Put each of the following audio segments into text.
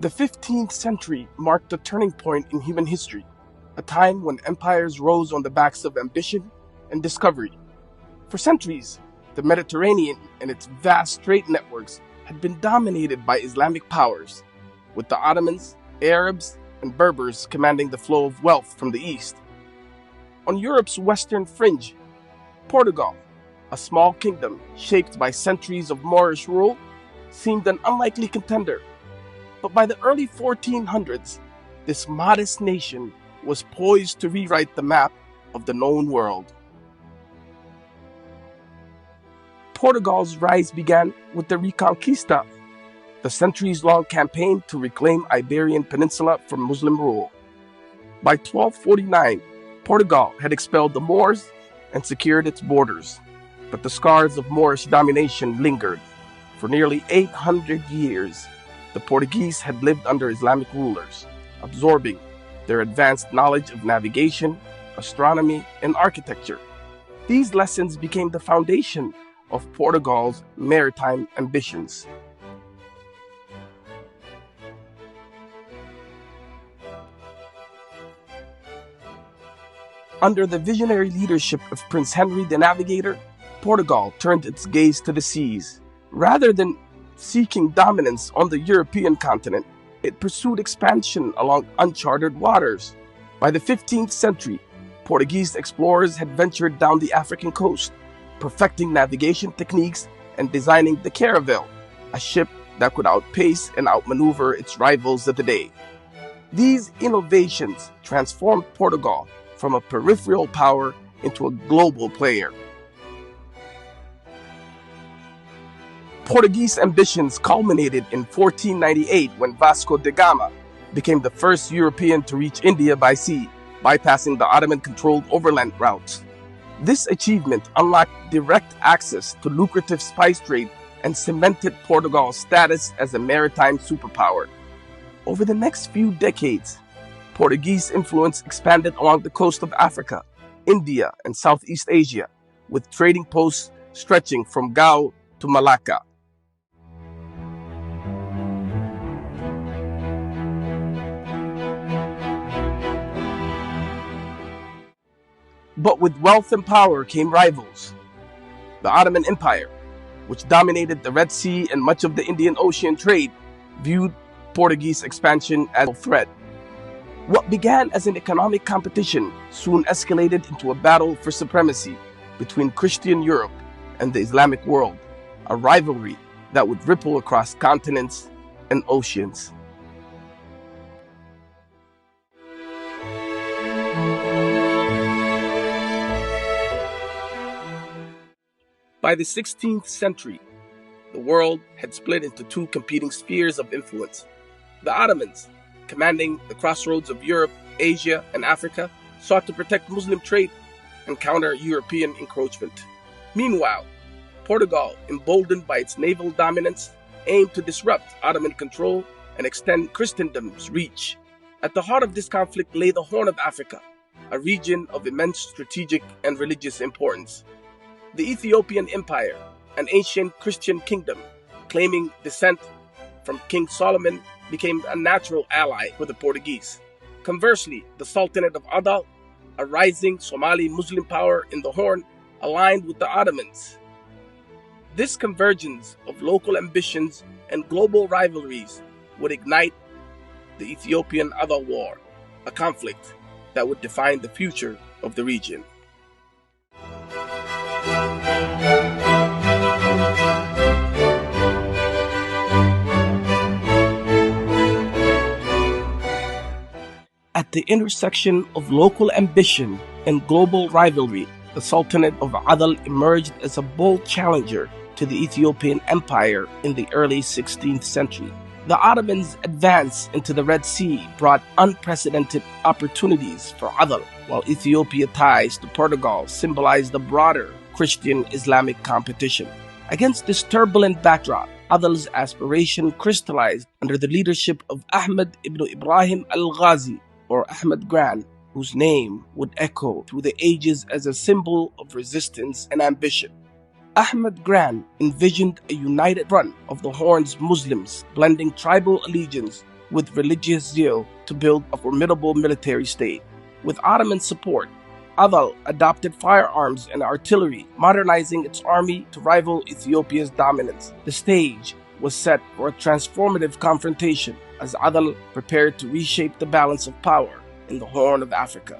The 15th century marked a turning point in human history, a time when empires rose on the backs of ambition and discovery. For centuries, the Mediterranean and its vast trade networks had been dominated by Islamic powers, with the Ottomans, Arabs, and Berbers commanding the flow of wealth from the east. On Europe's western fringe, Portugal, a small kingdom shaped by centuries of Moorish rule, seemed an unlikely contender. But by the early 1400s, this modest nation was poised to rewrite the map of the known world. Portugal's rise began with the Reconquista, the centuries-long campaign to reclaim Iberian Peninsula from Muslim rule. By 1249, Portugal had expelled the Moors and secured its borders, but the scars of Moorish domination lingered. For nearly 800 years, the Portuguese had lived under Islamic rulers, absorbing their advanced knowledge of navigation, astronomy, and architecture. These lessons became the foundation of Portugal's maritime ambitions. Under the visionary leadership of Prince Henry the Navigator, Portugal turned its gaze to the seas. Rather than seeking dominance on the European continent, it pursued expansion along uncharted waters. By the 15th century, Portuguese explorers had ventured down the African coast, perfecting navigation techniques and designing the caravel, a ship that could outpace and outmaneuver its rivals of the day. These innovations transformed Portugal from a peripheral power into a global player. Portuguese ambitions culminated in 1498 when Vasco da Gama became the first European to reach India by sea, bypassing the Ottoman-controlled overland routes. This achievement unlocked direct access to lucrative spice trade and cemented Portugal's status as a maritime superpower. Over the next few decades, Portuguese influence expanded along the coast of Africa, India, and Southeast Asia, with trading posts stretching from Gao to Malacca. But with wealth and power came rivals. The Ottoman Empire, which dominated the Red Sea and much of the Indian Ocean trade, viewed Portuguese expansion as a threat. What began as an economic competition soon escalated into a battle for supremacy between Christian Europe and the Islamic world, a rivalry that would ripple across continents and oceans. By the 16th century, the world had split into two competing spheres of influence. The Ottomans, commanding the crossroads of Europe, Asia, and Africa, sought to protect Muslim trade and counter European encroachment. Meanwhile, Portugal, emboldened by its naval dominance, aimed to disrupt Ottoman control and extend Christendom's reach. At the heart of this conflict lay the Horn of Africa, a region of immense strategic and religious importance. The Ethiopian Empire, an ancient Christian kingdom claiming descent from King Solomon, became a natural ally for the Portuguese. Conversely, the Sultanate of Adal, a rising Somali Muslim power in the Horn, aligned with the Ottomans. This convergence of local ambitions and global rivalries would ignite the Ethiopian Adal War, a conflict that would define the future of the region. At the intersection of local ambition and global rivalry, the Sultanate of Adal emerged as a bold challenger to the Ethiopian Empire in the early 16th century. The Ottomans' advance into the Red Sea brought unprecedented opportunities for Adal, while Ethiopia ties to Portugal symbolized the broader Christian-Islamic competition. Against this turbulent backdrop, Adal's aspiration crystallized under the leadership of Ahmad ibn Ibrahim al-Ghazi, or Ahmad Gragn, whose name would echo through the ages as a symbol of resistance and ambition. Ahmad Gragn envisioned a united front of the Horn's Muslims, blending tribal allegiance with religious zeal to build a formidable military state. With Ottoman support, Adal adopted firearms and artillery, modernizing its army to rival Ethiopia's dominance. The stage was set for a transformative confrontation as Adal prepared to reshape the balance of power in the Horn of Africa.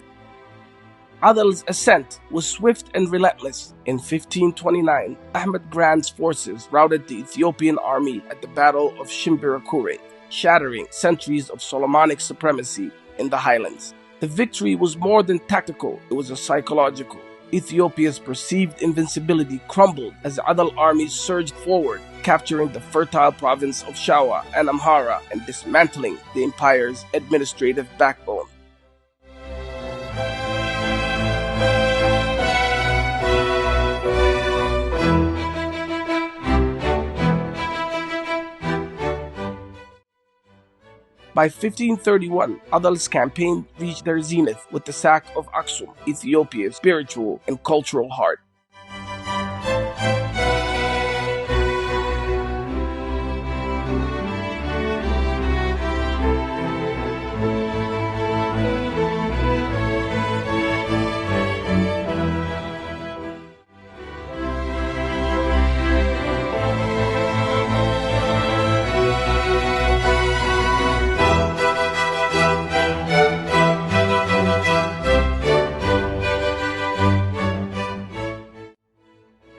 Adal's ascent was swift and relentless. In 1529, Ahmad Gragn's forces routed the Ethiopian army at the Battle of Shimbirakure, shattering centuries of Solomonic supremacy in the highlands. The victory was more than tactical, it was psychological. Ethiopia's perceived invincibility crumbled as the Adal armies surged forward, capturing the fertile province of Shawa and Amhara and dismantling the empire's administrative backbone. By 1531, Adal's campaign reached their zenith with the sack of Aksum, Ethiopia's spiritual and cultural heart.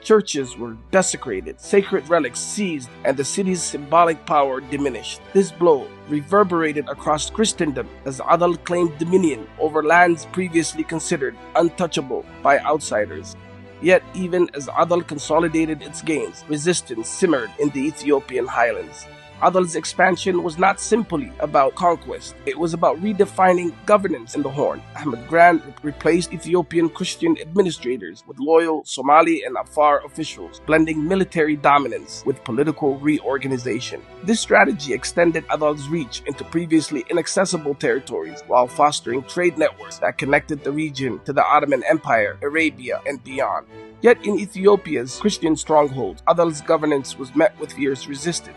Churches were desecrated, sacred relics seized, and the city's symbolic power diminished. This blow reverberated across Christendom as Adal claimed dominion over lands previously considered untouchable by outsiders. Yet, even as Adal consolidated its gains, resistance simmered in the Ethiopian highlands. Adal's expansion was not simply about conquest, it was about redefining governance in the Horn. Ahmad Gragn replaced Ethiopian Christian administrators with loyal Somali and Afar officials, blending military dominance with political reorganization. This strategy extended Adal's reach into previously inaccessible territories while fostering trade networks that connected the region to the Ottoman Empire, Arabia, and beyond. Yet in Ethiopia's Christian strongholds, Adal's governance was met with fierce resistance.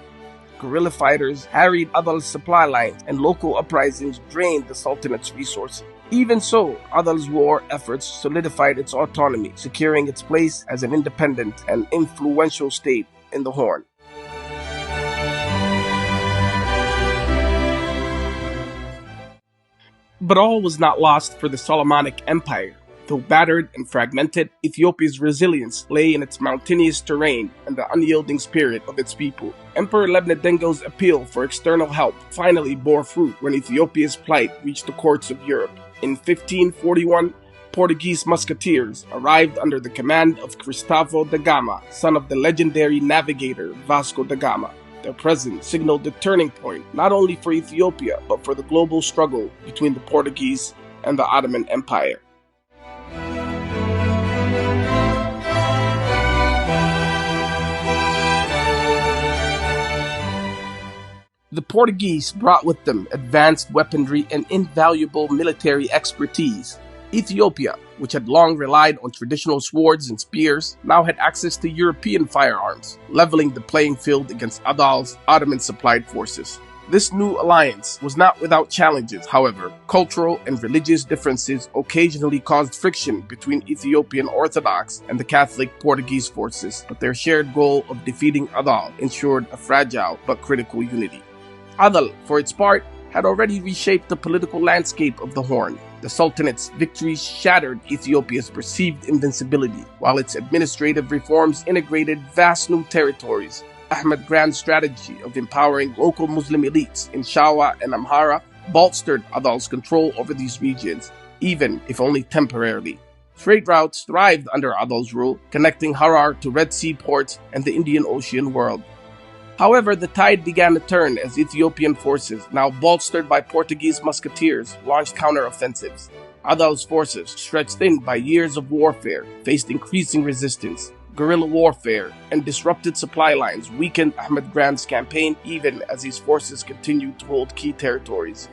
Guerrilla fighters harried Adal's supply lines, and local uprisings drained the Sultanate's resources. Even so, Adal's war efforts solidified its autonomy, securing its place as an independent and influential state in the Horn. But all was not lost for the Solomonic Empire. Though battered and fragmented, Ethiopia's resilience lay in its mountainous terrain and the unyielding spirit of its people. Emperor Lebnedengo's appeal for external help finally bore fruit when Ethiopia's plight reached the courts of Europe. In 1541, Portuguese musketeers arrived under the command of Cristavo da Gama, son of the legendary navigator Vasco da Gama. Their presence signaled the turning point not only for Ethiopia but for the global struggle between the Portuguese and the Ottoman Empire. The Portuguese brought with them advanced weaponry and invaluable military expertise. Ethiopia, which had long relied on traditional swords and spears, now had access to European firearms, leveling the playing field against Adal's Ottoman-supplied forces. This new alliance was not without challenges, however. Cultural and religious differences occasionally caused friction between Ethiopian Orthodox and the Catholic Portuguese forces, but their shared goal of defeating Adal ensured a fragile but critical unity. Adal, for its part, had already reshaped the political landscape of the Horn. The Sultanate's victories shattered Ethiopia's perceived invincibility, while its administrative reforms integrated vast new territories. Ahmad Gragn's strategy of empowering local Muslim elites in Shawa and Amhara bolstered Adal's control over these regions, even if only temporarily. Trade routes thrived under Adal's rule, connecting Harar to Red Sea ports and the Indian Ocean world. However, the tide began to turn as Ethiopian forces, now bolstered by Portuguese musketeers, launched counteroffensives. Adal's forces, stretched thin by years of warfare, faced increasing resistance. Guerrilla warfare and disrupted supply lines weakened Ahmad Gragn's campaign even as his forces continued to hold key territories.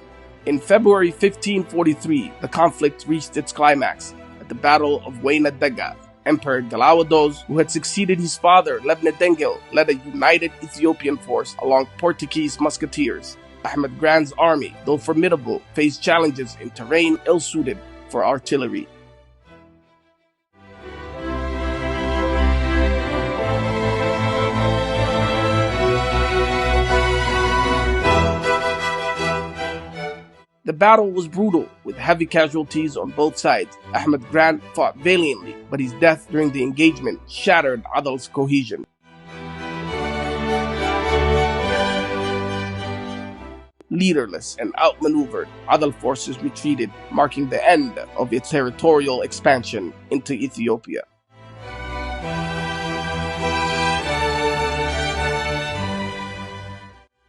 In February 1543, the conflict reached its climax at the Battle of Wayna Dega. Emperor Galawados, who had succeeded his father Lebnedengo, led a united Ethiopian force along Portuguese musketeers. Ahmad Gragn's army, though formidable, faced challenges in terrain ill-suited for artillery. The battle was brutal, with heavy casualties on both sides. Ahmad Gragn fought valiantly, but his death during the engagement shattered Adal's cohesion. Leaderless and outmaneuvered, Adal forces retreated, marking the end of its territorial expansion into Ethiopia.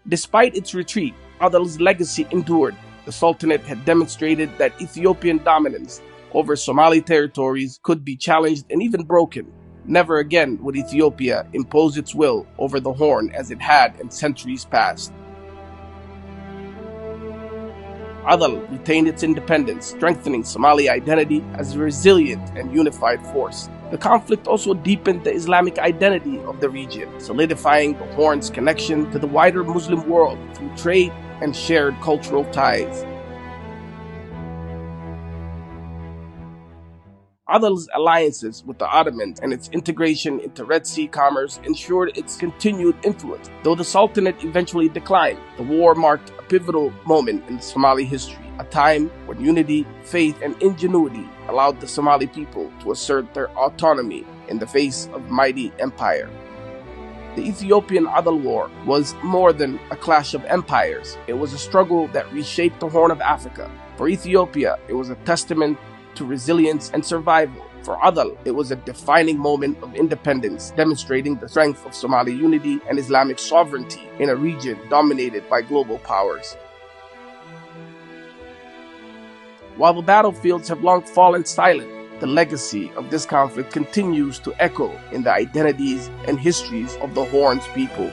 Despite its retreat, Adal's legacy endured. The Sultanate had demonstrated that Ethiopian dominance over Somali territories could be challenged and even broken. Never again would Ethiopia impose its will over the Horn as it had in centuries past. Adal retained its independence, strengthening Somali identity as a resilient and unified force. The conflict also deepened the Islamic identity of the region, solidifying the Horn's connection to the wider Muslim world through trade and shared cultural ties. Adal's alliances with the Ottomans and its integration into Red Sea commerce ensured its continued influence. Though the Sultanate eventually declined, the war marked a pivotal moment in Somali history, a time when unity, faith, and ingenuity allowed the Somali people to assert their autonomy in the face of mighty empire. The Ethiopian Adal War was more than a clash of empires. It was a struggle that reshaped the Horn of Africa. For Ethiopia, it was a testament to resilience and survival. For Adal, it was a defining moment of independence, demonstrating the strength of Somali unity and Islamic sovereignty in a region dominated by global powers. While the battlefields have long fallen silent, the legacy of this conflict continues to echo in the identities and histories of the Horn's people.